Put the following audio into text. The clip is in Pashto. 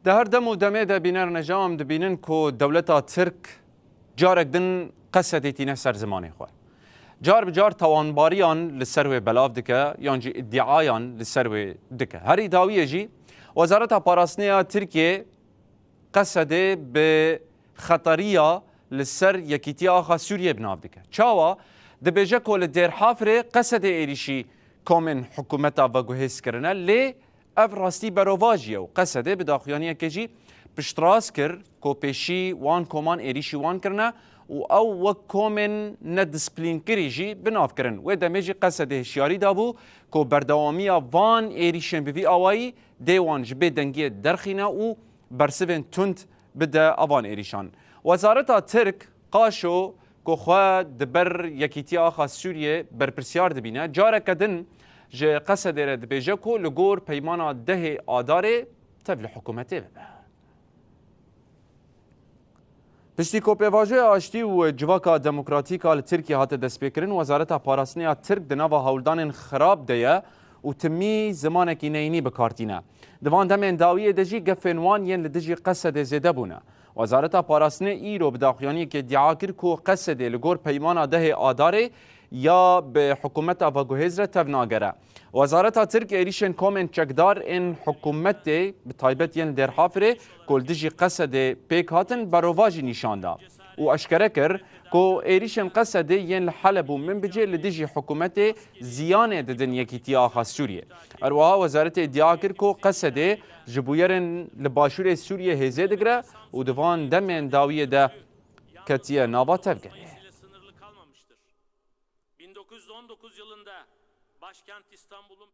ده هر دم و دمه ده بینر نجام دبینن که دولتا ترک جارک دن قصدی تینه سر زمانی خواه. جار بجار توانباریان لسروی بلاف دکه یانجی ادعایان لسروی دکه. هر ادعایه جی وزارت پاراسنیا ترکیه قصده به خطریه لسر یکیتی آخا سوریه بناف دکه. چاوا دبیجه کل دیر حافره قصده ایریشی کامن حکومتا و گوهیس کرنه لی اف راستی برواجیه و قصده به داخلیانیه که جی پشتراس کر که پیشی وان کمان ایریشی وان کرنه و او کومن ندسپلین کری جی بناف کرن و دمیجی قصده هشیاری دابو که بردوامی وان ایریشن بوی آوائی دیوان جبه دنگی درخینه و برسوین تند بده اوان ایریشان. وزارتا ترک قاشو که خواه دبر یکیتی آخا سوریه برپرسیار دبینه جاره کدن جه قصده رد بیجه که لگور پیمانا ده آداره تبل حکومته ببه. پشتی که پیواجه آشتی و جواکا دموکراتیکا لترکیه هات دست بکرن وزارتا پاراسنیا ترک دناوا هولدان خراب ده و تمی زمانکی نینی بکارتینه. دوان دمین داویه دجی گفنوان ین لدجی قصده زده بونه. وزارت پاراسنه ایرو بداخیانی که ادعا کرد که قصده لگور پیمانا ده آداره یا به حکومت آواگوهزر توناگره. وزارت ترک ایریشن کومن چکدار این حکومت به تایبت ین در حافره کل دجی قصده پیک هاتن برواجی نشان دا و اشکره کر که ایریشن قصده ین حلب و من بجه لدجی حکومت زیانه ددن یکیتی آخا سوریه. اروها وزارت ادعا کرد که قصده جبویرن لباشور سوریه هزه دگره و دوان دمین داویه ده کتیه ناوا تفگره. 1919 yılında başkent İstanbul'un